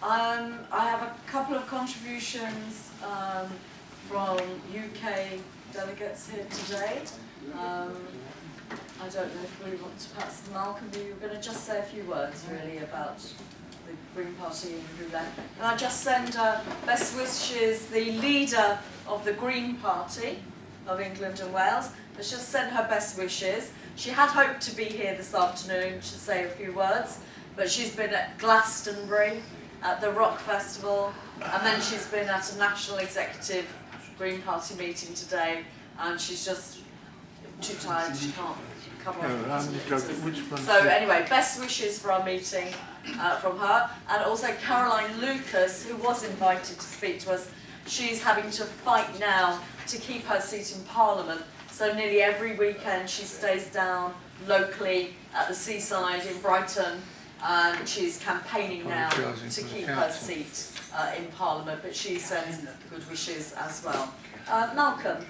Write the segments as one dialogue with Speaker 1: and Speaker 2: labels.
Speaker 1: I have a couple of contributions from UK delegates here today. I don't know if we want to, perhaps Malcolm, you were going to just say a few words really about the Green Party and who left. And I just send best wishes, the leader of the Green Party of England and Wales. Let's just send her best wishes. She had hoped to be here this afternoon to say a few words, but she's been at Glastonbury, at the Rock Festival, and then she's been at a National Executive Green Party meeting today, and she's just too tired, she can't come on. So anyway, best wishes for our meeting from her, and also Caroline Lucas, who was invited to speak to us. She's having to fight now to keep her seat in Parliament, so nearly every weekend she stays down locally at the seaside in Brighton, and she's campaigning now to keep her seat in Parliament, but she sends good wishes as well. Malcolm,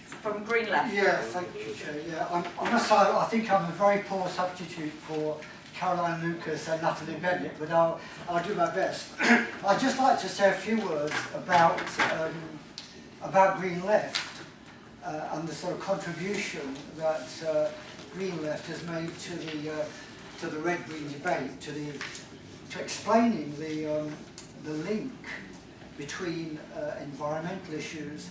Speaker 1: from Green Left.
Speaker 2: Yeah, thank you, Chair. Yeah, I must say, I think I'm a very poor substitute for Caroline Lucas and Natalie Bennett, but I'll do my best. I'd just like to say a few words about Green Left and the sort of contribution that Green Left has made to the red-green debate, to explaining the link between environmental issues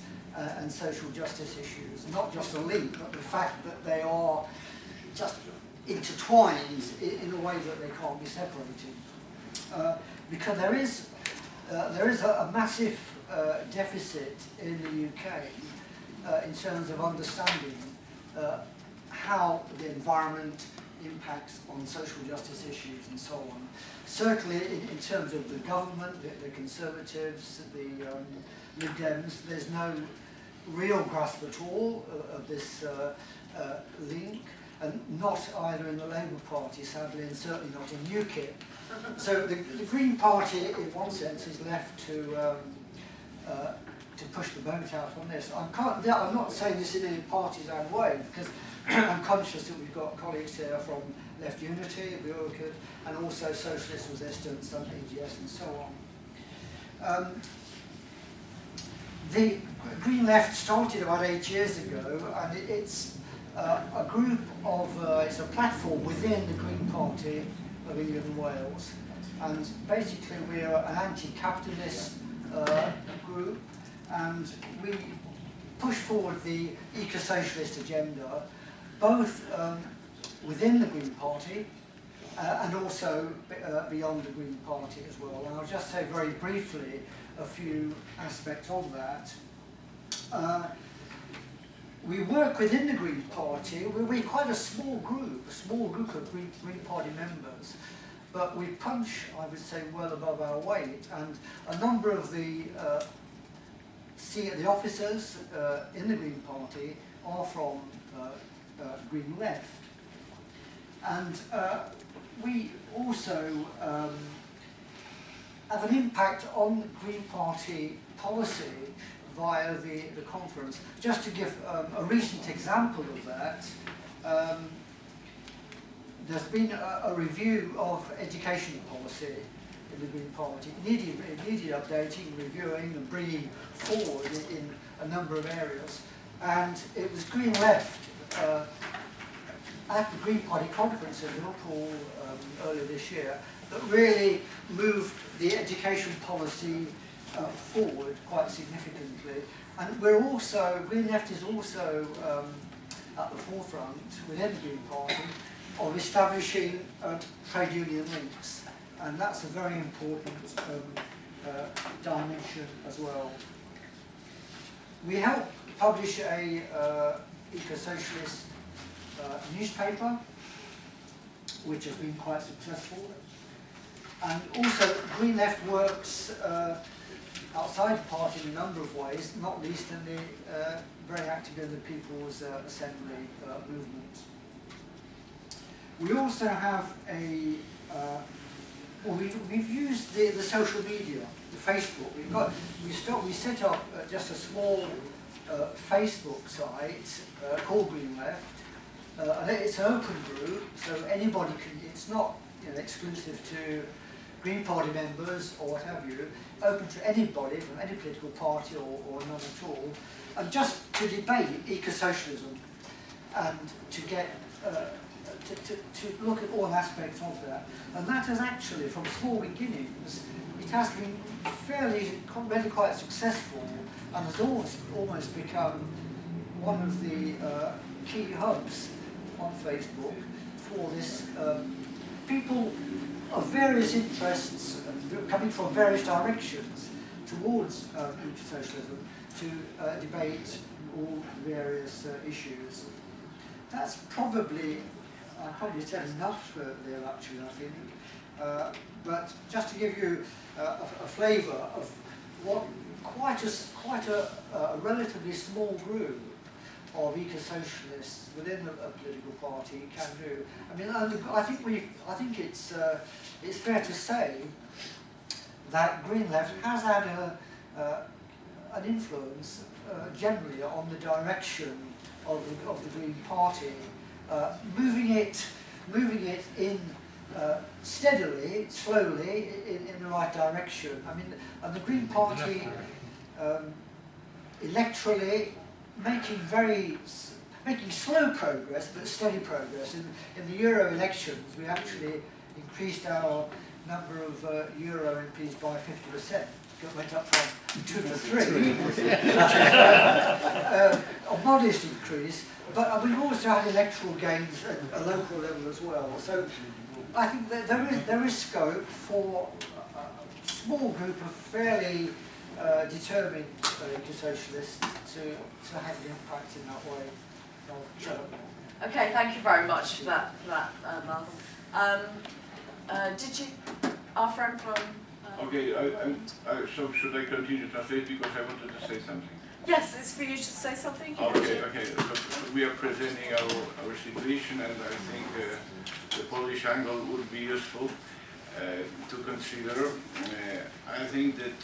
Speaker 2: and social justice issues. Not just a link, but the fact that they are just intertwined in a way that they can't be separated. Because there is a massive deficit in the UK in terms of understanding how the environment impacts on social justice issues and so on. Certainly in terms of the government, the Conservatives, the Lib Dems, there's no real grasp at all of this link, and not either in the Labour Party, sadly, and certainly not in UKIP. So the Green Party, in one sense, is left to push the boat out on this. I'm not saying this in any partisan way, because I'm conscious that we've got colleagues here from Left Unity, and also Socialist Resistance and AGS and so on. The Green Left started about 8 years ago, and it's a group of, it's a platform within the Green Party of England and Wales. And basically we are an anti-capitalist group, and we push forward the eco-socialist agenda, both within the Green Party and also beyond the Green Party as well. And I'll just say very briefly a few aspects of that. We work within the Green Party. We're quite a small group of Green Party members, but we punch, I would say, well above our weight. And a number of the officers in the Green Party are from Green Left. And we also have an impact on Green Party policy via the conference. Just to give a recent example of that, there's been a review of education policy in the Green Party. It needed updating, reviewing and bringing forward in a number of areas. And it was Green Left at the Green Party conference in Liverpool earlier this year that really moved the education policy forward quite significantly. And Green Left is also at the forefront within the Green Party of establishing trade union links. And that's a very important dimension as well. We help publish a eco-socialist newspaper, which has been quite successful. And also Green Left works outside the party in a number of ways, not least in the very active in the People's Assembly movement. We also have we've used the social media, the Facebook. We set up just a small Facebook site called Green Left. And it's an open group, so anybody can. It's not exclusive to Green Party members or what have you, open to anybody from any political party or none at all, and just to debate eco-socialism and to get to look at all aspects of that. And that has actually, from small beginnings, it has been really quite successful and has almost become one of the key hubs on Facebook for this. People of various interests coming from various directions towards eco-socialism to debate all various issues. That's probably said enough there actually, I think. But just to give you a flavour of what quite a relatively small group of eco-socialists within a political party can do. I mean, I think it's fair to say that Green Left has had an influence generally on the direction of the Green Party, moving it in steadily, slowly in the right direction. I mean, and the Green Party electorally making slow progress but steady progress. In the Euro elections, we actually increased our number of Euro MPs by 50%. It went up from 2 to 3, which is a modest increase. But we've also had electoral gains at a local level as well. So I think that there is scope for a small group of fairly determined eco-socialists to have an impact in that way. I'll shut up now.
Speaker 1: Okay, thank you very much for that, Malcolm. Did you, our friend from...
Speaker 3: Okay, so should I continue to translate because I wanted to say something?
Speaker 1: Yes, it's for you to say something.
Speaker 3: Okay. So we are presenting our situation, and I think the Polish angle would be useful to consider. I think that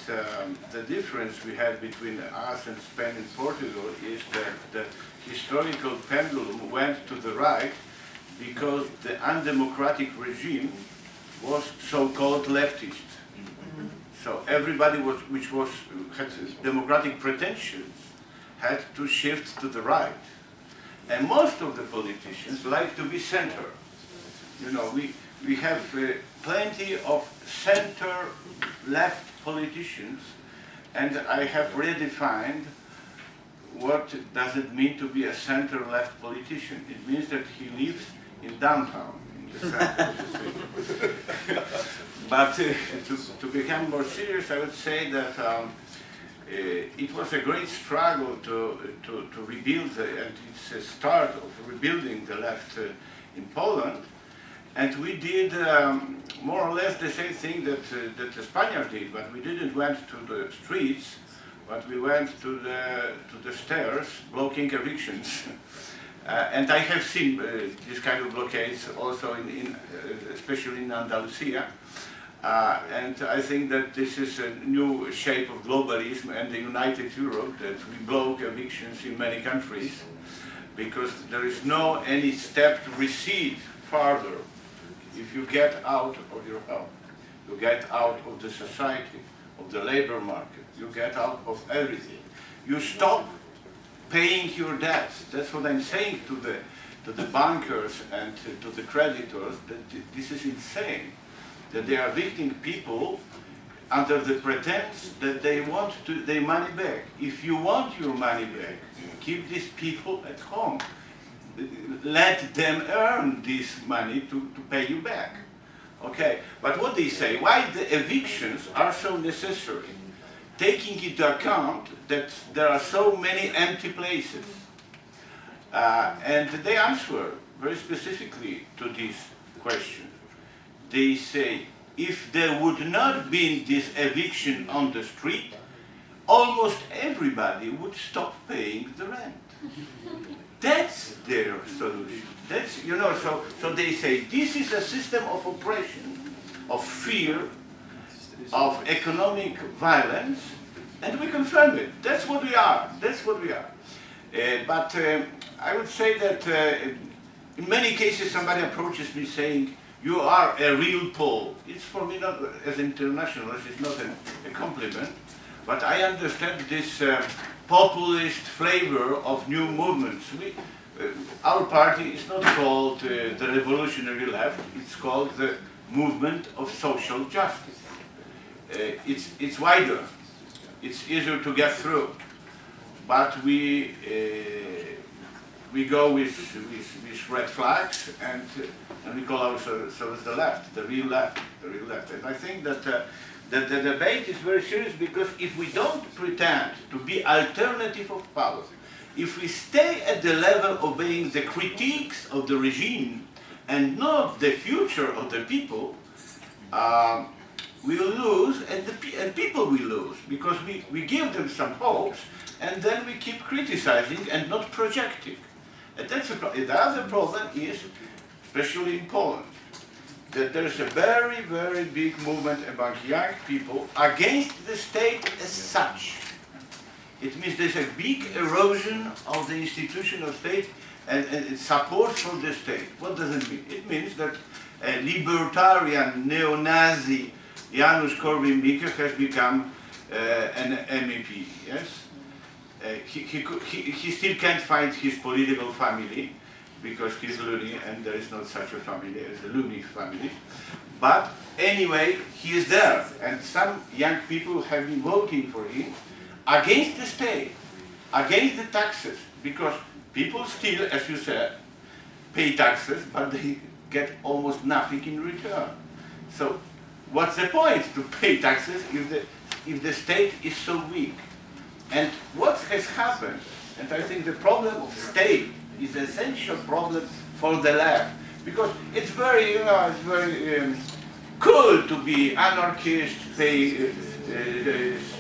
Speaker 3: the difference we had between us and Spain and Portugal is that the historical pendulum went to the right because the undemocratic regime was so-called leftist. So everybody which had democratic pretensions had to shift to the right. And most of the politicians like to be center. You know, we have plenty of center-left politicians, and I have redefined what does it mean to be a center-left politician. It means that he lives in downtown, in the center of the city. But to become more serious, I would say that it was a great struggle to rebuild, and it's a start of rebuilding the left in Poland. And we did more or less the same thing that the Spaniards did, but we didn't went to the streets, but we went to the stairs, blocking evictions. And I have seen this kind of blockades also especially in Andalusia. And I think that this is a new shape of globalism and the united Europe, that we block evictions in many countries because there is no any step to recede further. If you get out of your home, you get out of the society, of the labor market, you get out of everything. You stop paying your debts. That's what I'm saying to the bankers and to the creditors, that this is insane. That they are evicting people under the pretense that they want their money back. If you want your money back, keep these people at home. Let them earn this money to pay you back. Okay, but what they say, why the evictions are so necessary? Taking into account that there are so many empty places. And they answer very specifically to this question. They say, if there would not be this eviction on the street, almost everybody would stop paying the rent. That's their solution. That's, you know, so they say, this is a system of oppression, of fear, of economic violence, and we confirm it. That's what we are. That's what we are. But I would say that in many cases somebody approaches me saying, You are a real Pole. It's for me not, as internationalist, it's not a compliment, but I understand this populist flavor of new movements. Our party is not called the revolutionary left, it's called the movement of social justice. It's wider, it's easier to get through, but we go with red flags and we call ourselves the left, the real left. And I think that the debate is very serious, because if we don't pretend to be alternative of power, if we stay at the level of obeying the critiques of the regime and not the future of the people, we will lose, and people will lose, because we give them some hopes and then we keep criticizing and not projecting. And that's the other problem is, especially in Poland, that there's a very, very big movement among young people against the state as such. It means there's a big erosion of the institution of state and support for the state. What does it mean? It means that a libertarian, neo-Nazi Janusz Korwin-Mikke has become an MEP, yes? He still can't find his political family, because he's loony and there is not such a family as the loony family. But anyway, he is there, and some young people have been voting for him against the state, against the taxes, because people still, as you said, pay taxes, but they get almost nothing in return. So what's the point to pay taxes if the state is so weak? And what has happened, and I think the problem of state is an essential problem for the left, because it's very, it's very cool to be anarchist, pay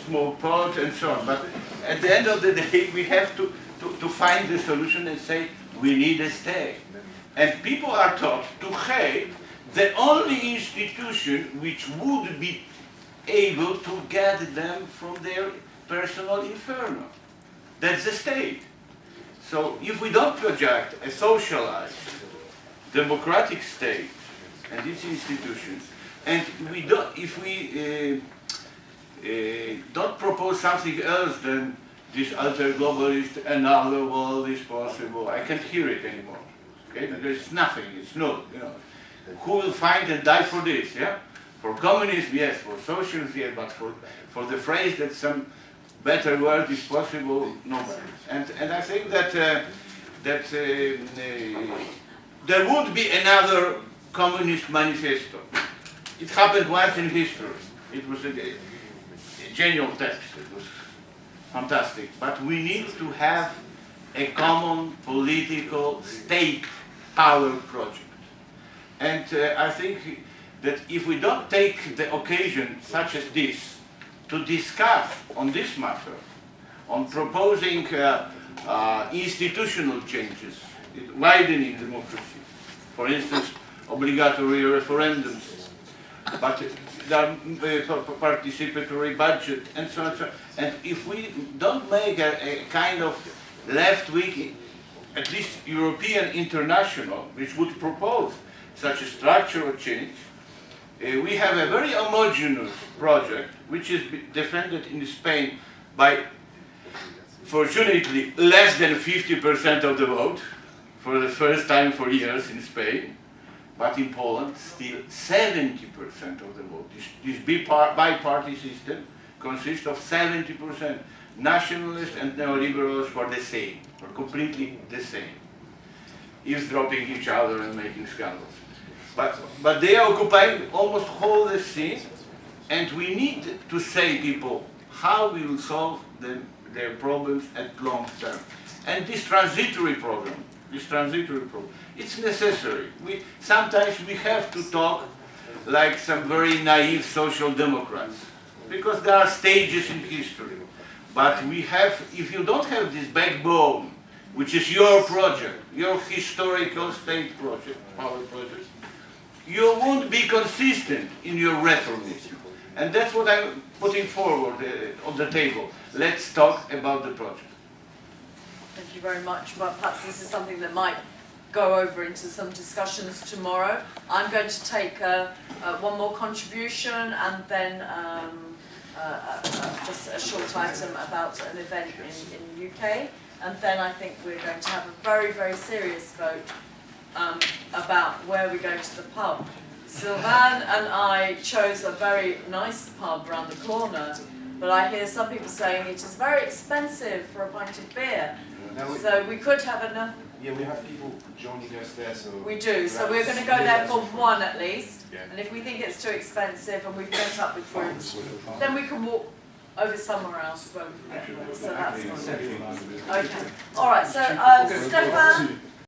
Speaker 3: smoke pot and so on. But at the end of the day, we have to find the solution and say we need a state. And people are taught to hate the only institution which would be able to get them from their personal inferno. That's the state. So if we don't project a socialized, democratic state and its institutions, and if we don't propose something else than this alter globalist, another world is possible, I can't hear it anymore. Okay? There's nothing, it's no, you know. Who will fight and die for this? Yeah? For communism, yes. For socialism, yes. But for the phrase that some better world is possible, nobody. And I think that there would be another communist manifesto. It happened once in history. It was a genial text. It was fantastic. But we need to have a common political state power project. And I think that if we don't take the occasion such as this to discuss on this matter, on proposing institutional changes, widening democracy, for instance, obligatory referendums, but participatory budget, and so on, so on. And if we don't make a kind of left-wing, at least European international, which would propose such a structural change, we have a very homogeneous project which is defended in Spain by, fortunately, less than 50% of the vote for the first time for years in Spain, but in Poland still 70% of the vote. This bi-party system consists of 70% nationalists and neoliberals who are the same, or completely the same, eavesdropping each other and making scandals. But they are occupying almost whole the scene, and we need to say people how we will solve their problems at long term. And this transitory problem, it's necessary. Sometimes we have to talk like some very naive social democrats, because there are stages in history. But if you don't have this backbone, which is your project, your historical state project, power project, you won't be consistent in your reformism. And that's what I'm putting forward on the table. Let's talk about the project.
Speaker 1: Thank you very much. But perhaps this is something that might go over into some discussions tomorrow. I'm going to take one more contribution and then just a short item about an event in the UK. And then I think we're going to have a very, very serious vote about where we go to the pub. Sylvain and I chose a very nice pub around the corner, but I hear some people saying it is very expensive for a pint of beer. So we could have enough.
Speaker 4: Yeah, we have people joining us there, so...
Speaker 1: We do, so we're going to go there for one at least.
Speaker 4: Yeah.
Speaker 1: And if we think it's too expensive and we've met up with groups, then we can walk over somewhere else where we can get there. So that's fine. Okay. All right, so Stefan,